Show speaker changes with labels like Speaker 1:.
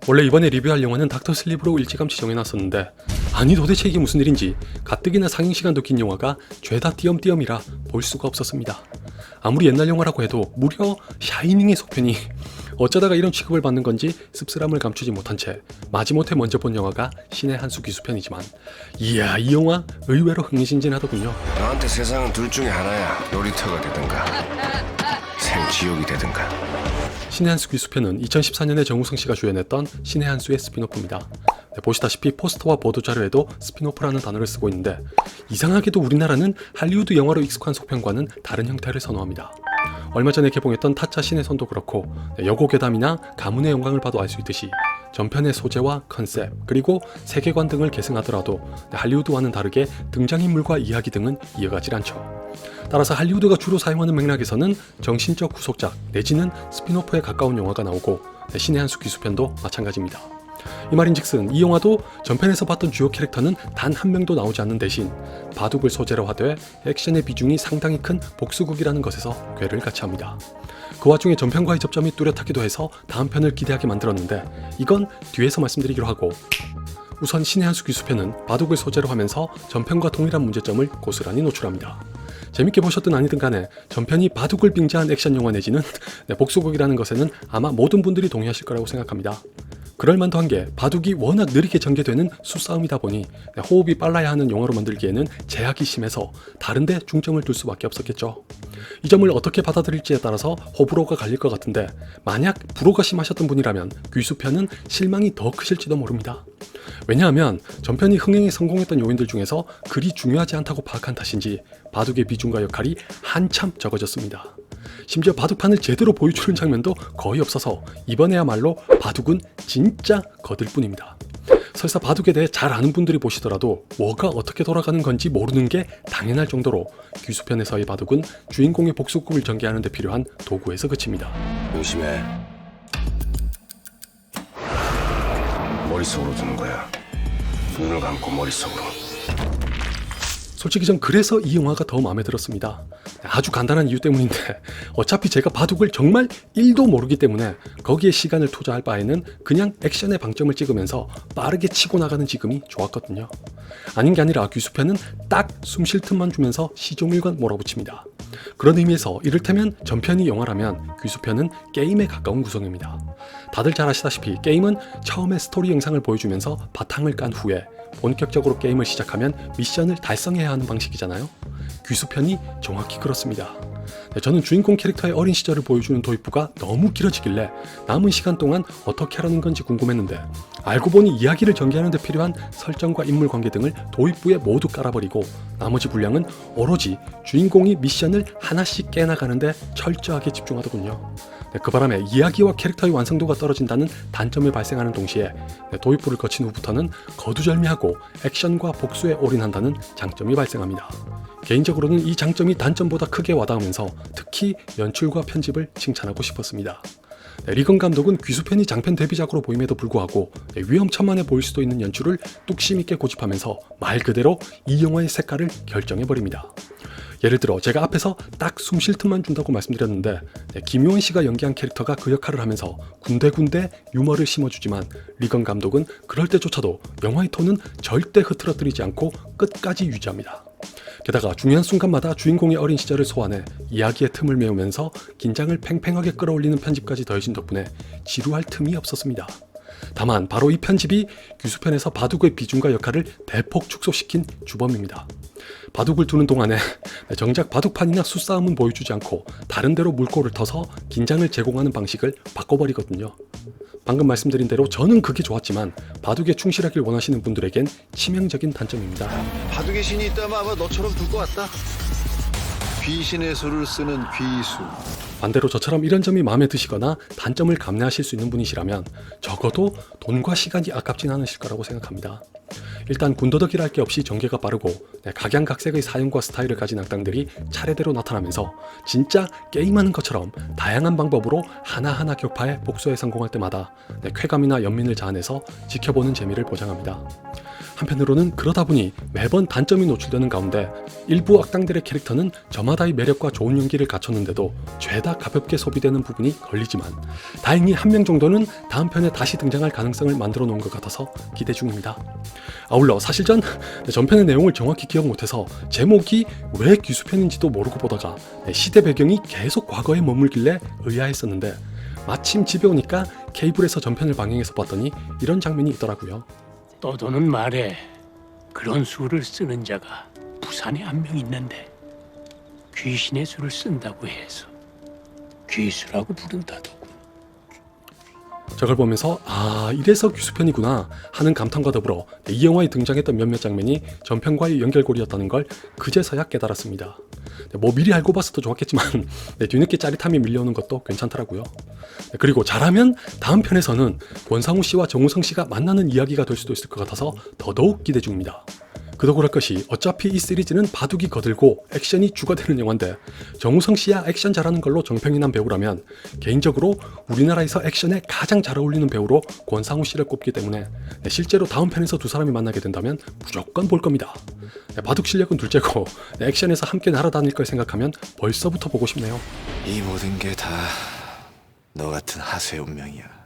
Speaker 1: 원래 이번에 리뷰할 영화는 닥터 슬립으로 일찌감치 정해놨었는데 아니 도대체 이게 무슨 일인지 가뜩이나 상영시간도 긴 영화가 죄다 띄엄띄엄이라 볼 수가 없었습니다. 아무리 옛날 영화라고 해도 무려 샤이닝의 속편이 어쩌다가 이런 취급을 받는 건지 씁쓸함을 감추지 못한 채 마지못해 먼저 본 영화가 신의 한 수 기수편이지만 이야 이 영화 의외로 흥미진진하더군요.
Speaker 2: 너한테 세상은 둘 중에 하나야. 놀이터가 되든가 생지옥이 되든가.
Speaker 1: 신의 한 수 기수편은 2014년에 정우성 씨가 주연했던 신의 한 수의 스피노프입니다. 보시다시피 포스터와 보도자료에도 스피노프라는 단어를 쓰고 있는데 이상하게도 우리나라는 할리우드 영화로 익숙한 속편과는 다른 형태를 선호합니다. 얼마 전에 개봉했던 타짜 신의 손도 그렇고 여고괴담이나 가문의 영광을 봐도 알 수 있듯이 전편의 소재와 컨셉 그리고 세계관 등을 계승하더라도 할리우드와는 다르게 등장인물과 이야기 등은 이어가질 않죠. 따라서 할리우드가 주로 사용하는 맥락에서는 정신적 후속작 내지는 스피노프에 가까운 영화가 나오고 신의 한 수 기수편도 마찬가지입니다. 이 말인즉슨 이 영화도 전편에서 봤던 주요 캐릭터는 단 한 명도 나오지 않는 대신 바둑을 소재로 하되 액션의 비중이 상당히 큰 복수극이라는 것에서 궤를 같이 합니다. 그 와중에 전편과의 접점이 뚜렷하기도 해서 다음 편을 기대하게 만들었는데 이건 뒤에서 말씀드리기로 하고 우선 신의 한 수 기수편은 바둑을 소재로 하면서 전편과 동일한 문제점을 고스란히 노출합니다. 재밌게 보셨든 아니든 간에 전편이 바둑을 빙자한 액션 영화 내지는 복수극이라는 것에는 아마 모든 분들이 동의하실 거라고 생각합니다. 그럴만도 한 게 바둑이 워낙 느리게 전개되는 수싸움이다 보니 호흡이 빨라야 하는 영화로 만들기에는 제약이 심해서 다른데 중점을 둘 수밖에 없었겠죠. 이 점을 어떻게 받아들일지에 따라서 호불호가 갈릴 것 같은데 만약 불호가 심하셨던 분이라면 귀수편은 실망이 더 크실지도 모릅니다. 왜냐하면 전편이 흥행에 성공했던 요인들 중에서 그리 중요하지 않다고 파악한 탓인지 바둑의 비중과 역할이 한참 적어졌습니다. 심지어 바둑판을 제대로 보여주는 장면도 거의 없어서 이번에야말로 바둑은 진짜 거들 뿐입니다. 설사 바둑에 대해 잘 아는 분들이 보시더라도 뭐가 어떻게 돌아가는 건지 모르는 게 당연할 정도로 귀수편에서의 바둑은 주인공의 복수극을 전개하는 데 필요한 도구에서 그칩니다.
Speaker 2: 조심해. 머릿속으로 두는 거야. 눈을 감고 머릿속으로.
Speaker 1: 솔직히 전 그래서 이 영화가 더 마음에 들었습니다. 아주 간단한 이유 때문인데 어차피 제가 바둑을 정말 1도 모르기 때문에 거기에 시간을 투자할 바에는 그냥 액션에 방점을 찍으면서 빠르게 치고 나가는 지금이 좋았거든요. 아닌 게 아니라 귀수편은 딱 숨 쉴 틈만 주면서 시종일관 몰아붙입니다. 그런 의미에서 이를테면 전편이 영화라면 귀수편은 게임에 가까운 구성입니다. 다들 잘 아시다시피 게임은 처음에 스토리 영상을 보여주면서 바탕을 깐 후에 본격적으로 게임을 시작하면 미션을 달성해야 하는 방식이잖아요. 귀수편이 정확히 그렇습니다. 저는 주인공 캐릭터의 어린 시절을 보여주는 도입부가 너무 길어지길래 남은 시간 동안 어떻게 하라는 건지 궁금했는데 알고 보니 이야기를 전개하는 데 필요한 설정과 인물 관계 등을 도입부에 모두 깔아버리고 나머지 분량은 오로지 주인공이 미션을 하나씩 깨나가는 데 철저하게 집중하더군요. 그 바람에 이야기와 캐릭터의 완성도가 떨어진다는 단점이 발생하는 동시에 도입부를 거친 후부터는 거두절미하고 액션과 복수에 올인한다는 장점이 발생합니다. 개인적으로는 이 장점이 단점보다 크게 와닿으면서 특히 연출과 편집을 칭찬하고 싶었습니다. 리건 감독은 귀수편이 장편 데뷔작으로 보임에도 불구하고 위험천만해 보일 수도 있는 연출을 뚝심 있게 고집하면서 말 그대로 이 영화의 색깔을 결정해버립니다. 예를 들어 제가 앞에서 딱 숨 쉴 틈만 준다고 말씀드렸는데 김요원 씨가 연기한 캐릭터가 그 역할을 하면서 군데군데 유머를 심어주지만 리건 감독은 그럴 때조차도 영화의 톤은 절대 흐트러뜨리지 않고 끝까지 유지합니다. 게다가 중요한 순간마다 주인공의 어린 시절을 소환해 이야기의 틈을 메우면서 긴장을 팽팽하게 끌어올리는 편집까지 더해진 덕분에 지루할 틈이 없었습니다. 다만 바로 이 편집이 귀수편에서 바둑의 비중과 역할을 대폭 축소시킨 주범입니다. 바둑을 두는 동안에 정작 바둑판이나 수싸움은 보여주지 않고 다른 데로 물꼬를 터서 긴장을 제공하는 방식을 바꿔버리거든요. 방금 말씀드린 대로 저는 그게 좋았지만 바둑에 충실하길 원하시는 분들에겐 치명적인 단점입니다.
Speaker 3: 바둑의 신이 있다면 아마 너처럼 둘 것 같다. 귀신의 수를 쓰는 귀수.
Speaker 1: 반대로 저처럼 이런 점이 마음에 드시거나 단점을 감내하실 수 있는 분이시라면 적어도 돈과 시간이 아깝진 않으실 거라고 생각합니다. 일단 군더더기를 할 게 없이 전개가 빠르고 각양각색의 사용과 스타일을 가진 악당들이 차례대로 나타나면서 진짜 게임하는 것처럼 다양한 방법으로 하나하나 격파해 복수에 성공할 때마다 쾌감이나 연민을 자아내서 지켜보는 재미를 보장합니다. 한편으로는 그러다 보니 매번 단점이 노출되는 가운데 일부 악당들의 캐릭터는 저마다의 매력과 좋은 연기를 갖췄는데도 죄다 가볍게 소비되는 부분이 걸리지만 다행히 한 명 정도는 다음 편에 다시 등장할 가능성을 만들어 놓은 것 같아서 기대 중입니다. 아울러 사실 전편의 내용을 정확히 기억 못해서 제목이 왜 귀수편인지도 모르고 보다가 시대 배경이 계속 과거에 머물길래 의아했었는데 마침 집에 오니까 케이블에서 전편을 방영해서 봤더니 이런 장면이 있더라고요.
Speaker 4: 떠도는 말에 그런 수를 쓰는 자가 부산에 한 명 있는데 귀신의 수를 쓴다고 해서 귀수라고 부른다더군.
Speaker 1: 저걸 보면서 아 이래서 귀수편이구나 하는 감탄과 더불어 이 영화에 등장했던 몇몇 장면이 전편과의 연결고리였다는 걸 그제서야 깨달았습니다. 뭐 미리 알고 봤어도 좋았겠지만 뒤늦게 짜릿함이 밀려오는 것도 괜찮더라고요. 그리고 잘하면 다음 편에서는 권상우 씨와 정우성 씨가 만나는 이야기가 될 수도 있을 것 같아서 더더욱 기대 중입니다. 그도 그럴 것이 어차피 이 시리즈는 바둑이 거들고 액션이 주가 되는 영화인데 정우성 씨야 액션 잘하는 걸로 정평이 난 배우라면 개인적으로 우리나라에서 액션에 가장 잘 어울리는 배우로 권상우 씨를 꼽기 때문에 실제로 다음 편에서 두 사람이 만나게 된다면 무조건 볼 겁니다. 바둑 실력은 둘째고 액션에서 함께 날아다닐 걸 생각하면 벌써부터 보고 싶네요.
Speaker 5: 이 모든 게 다 너 같은 하수의 운명이야.